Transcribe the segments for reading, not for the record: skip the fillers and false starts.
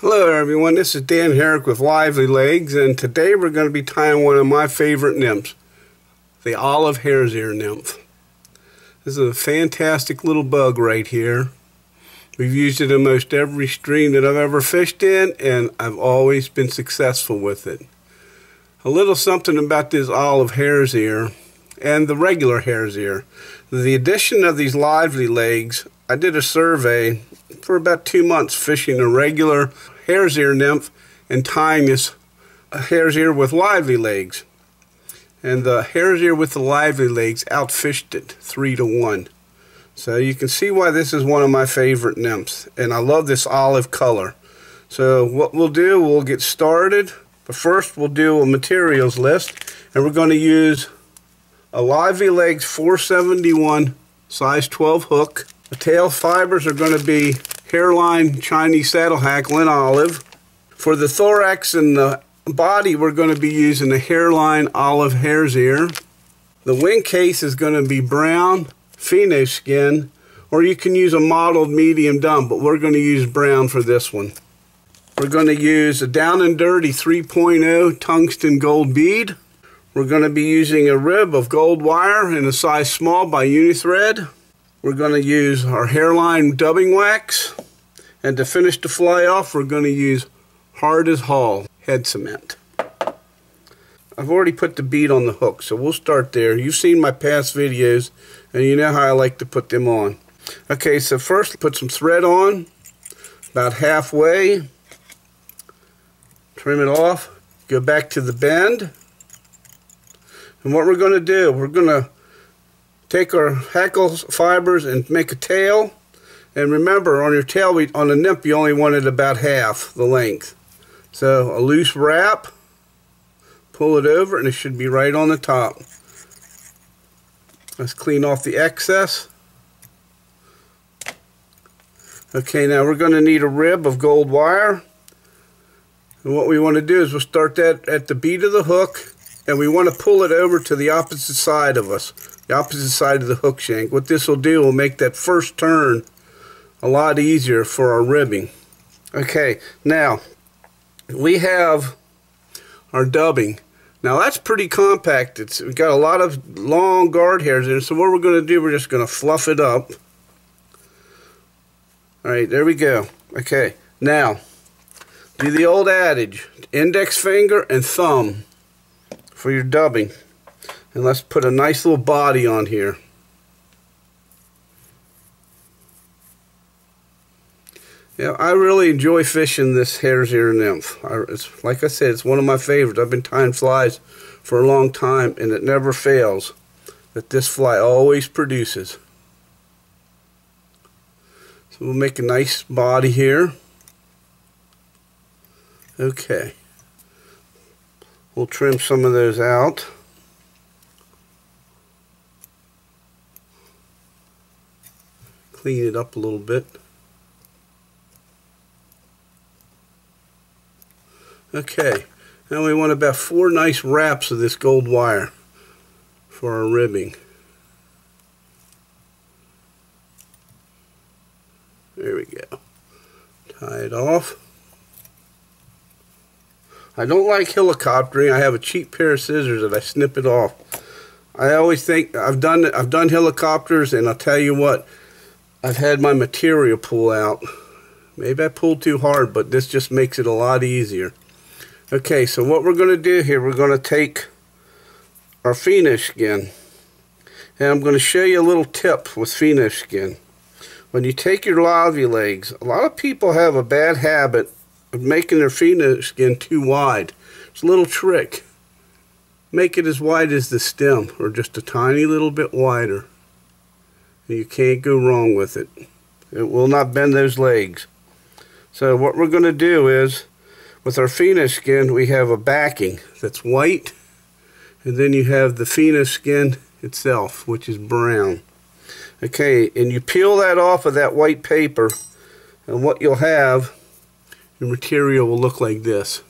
Hello everyone, this is Dan Herrick with Lively Legs, and today we're going to be tying one of my favorite nymphs, the olive hare's ear nymph. This is a fantastic little bug right here. We've used it in most every stream that I've ever fished in, and I've always been successful with it. A little something about this olive hare's ear and the regular hare's ear. The addition of these Lively Legs, I did a survey for about 2 months fishing a regular hare's ear nymph and tying this hare's ear with Lively Legs. And the hare's ear with the Lively Legs outfished it 3-to-1. So you can see why this is one of my favorite nymphs. And I love this olive color. So what we'll do, we'll get started. But first we'll do a materials list. And we're going to use a Lively Legs 471 size 12 hook. The tail fibers are going to be hairline Chinese saddle hack lin olive. For the thorax and the body, we're going to be using the hairline olive hare's ear. The wing case is going to be brown pheno skin, or you can use a mottled medium dun, but we're going to use brown for this one. We're going to use a Down and Dirty 3.0 tungsten gold bead. We're going to be using a rib of gold wire in a size small by Unithread. We're going to use our hairline dubbing wax, and to finish the fly off, we're going to use Hard as Hall head cement. I've already put the bead on the hook, so we'll start there. You've seen my past videos, and you know how I like to put them on. Okay, so first put some thread on, about halfway, trim it off, go back to the bend, and what we're going to do, we're going to take our hackle fibers and make a tail. And remember, on your tail, on the nymph, you only wanted about half the length. So a loose wrap, pull it over, and it should be right on the top. Let's clean off the excess. Okay, now we're going to need a rib of gold wire. And what we want to do is we'll start that at the bead of the hook, and we want to pull it over to the opposite side of us, the opposite side of the hook shank. What this will do will make that first turn a lot easier for our ribbing. Okay, now we have our dubbing. Now that's pretty compact. We've got a lot of long guard hairs in it, so what we're going to do, we're just going to fluff it up. Alright, there we go. Okay, now do the old adage, index finger and thumb for your dubbing. And let's put a nice little body on here. Yeah, I really enjoy fishing this hare's ear nymph. It's, like I said, it's one of my favorites. I've been tying flies for a long time, and it never fails that this fly always produces. So we'll make a nice body here. Okay. We'll trim some of those out. Clean it up a little bit. Okay, now we want about 4 nice wraps of this gold wire for our ribbing. There we go. Tie it off. I don't like helicoptering. I have a cheap pair of scissors that I snip it off. I always think I've done helicopters, and I'll tell you what, I've had my material pull out. Maybe I pulled too hard, but this just makes it a lot easier. Okay, so what we're going to do here, we're going to take our pheno skin, and I'm going to show you a little tip with pheno skin. When you take your Lively Legs, a lot of people have a bad habit of making their pheno skin too wide. It's a little trick. Make it as wide as the stem, or just a tiny little bit wider. And you can't go wrong with it. It will not bend those legs. So what we're going to do is, with our pheno skin, we have a backing that's white, and then you have the pheno skin itself, which is brown. Okay, and you peel that off of that white paper, and what you'll have, your material will look like this.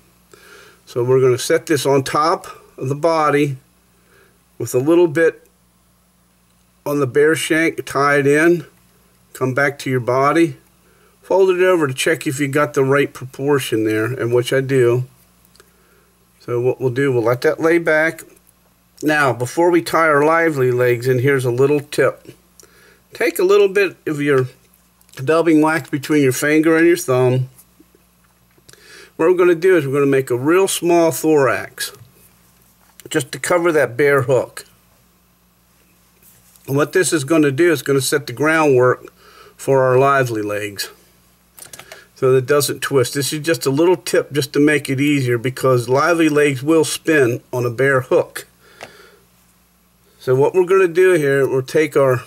So we're going to set this on top of the body with a little bit on the bare shank, tie it in, come back to your body, fold it over to check if you got the right proportion there, and which I do. So what we'll do, we'll let that lay back. Now, before we tie our lively legs in, here's a little tip. Take a little bit of your dubbing wax between your finger and your thumb. What we're going to do is we're going to make a real small thorax, just to cover that bare hook. And what this is going to do is going to set the groundwork for our lively legs, so that it doesn't twist. This is just a little tip just to make it easier, because lively legs will spin on a bare hook. So what we're going to do here, we'll take our,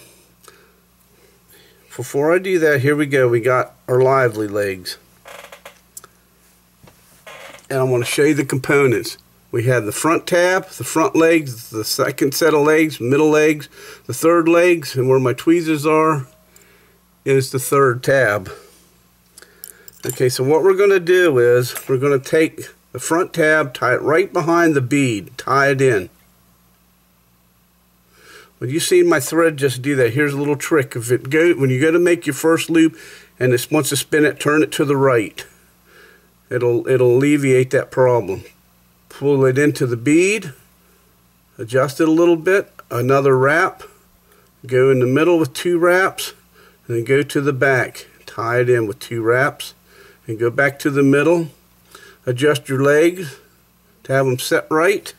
before I do that, here we go, we got our lively legs. And I'm going to show you the components. We have the front tab, the front legs, the second set of legs, middle legs, the third legs, and where my tweezers are is the third tab. Okay, so what we're going to do is we're going to take the front tab, tie it right behind the bead, tie it in. When you see my thread just do that, here's a little trick. If it go, when you go to make your first loop and it wants to spin it, turn it to the right. It'll alleviate that problem. Pull it into the bead, adjust it a little bit, another wrap, go in the middle with 2 wraps, and then go to the back, tie it in with 2 wraps, and go back to the middle. Adjust your legs to have them set right,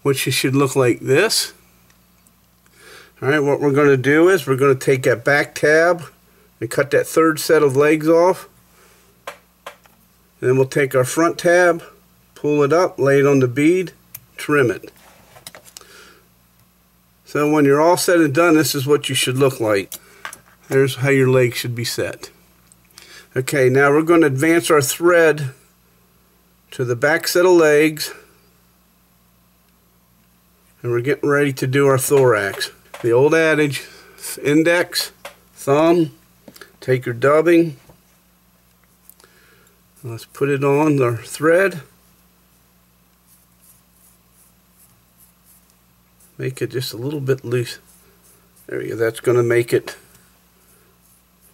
which should look like this. Alright, what we're going to do is we're going to take that back tab and cut that third set of legs off. And then we'll take our front tab, pull it up, lay it on the bead, trim it. So when you're all said and done, this is what you should look like. There's how your legs should be set. Okay, now we're going to advance our thread to the back set of legs, and we're getting ready to do our thorax. The old adage, index, thumb, take your dubbing. Let's put it on our thread. Make it just a little bit loose. There you go. That's going to make it,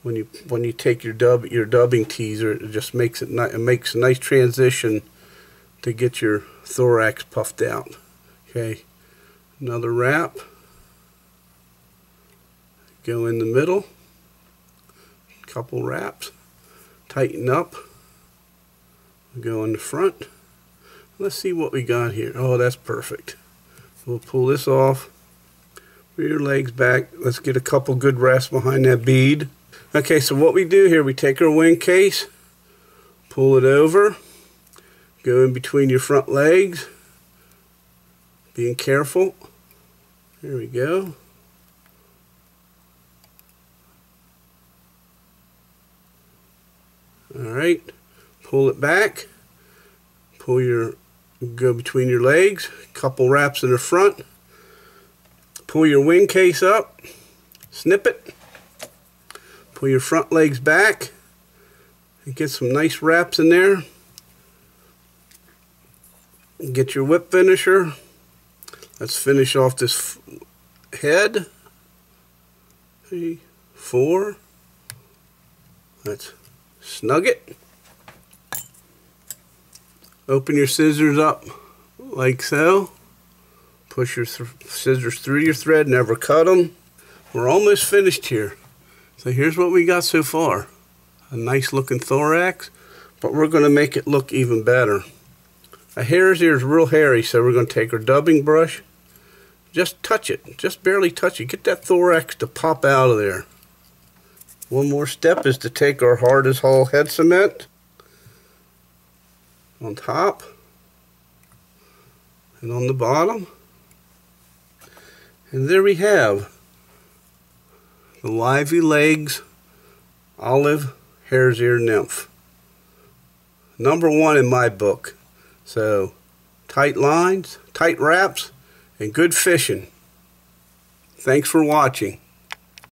when you take your dubbing teaser, it just makes it makes a nice transition to get your thorax puffed out. Okay, another wrap. Go in the middle. Couple wraps. Tighten up. Go in the front. Let's see what we got here. Oh, that's perfect. We'll pull this off. Bring your legs back. Let's get a couple good rests behind that bead. Okay, so what we do here, we take our wing case, pull it over, go in between your front legs, being careful. There we go. Alright, pull it back, go between your legs, couple wraps in the front, pull your wing case up, snip it, pull your front legs back, and get some nice wraps in there. Get your whip finisher. Let's finish off this head. 3, 4. Let's snug it. Open your scissors up like so. Push your scissors through your thread, never cut them. We're almost finished here. So here's what we got so far. A nice looking thorax, but we're going to make it look even better. A hare's ear is real hairy, so we're going to take our dubbing brush, just touch it, just barely touch it. Get that thorax to pop out of there. One more step is to take our hard as hell head cement on top and on the bottom. And there we have the Lively Legs Olive Hare's Ear Nymph. #1 in my book. So, tight lines, tight wraps, and good fishing. Thanks for watching.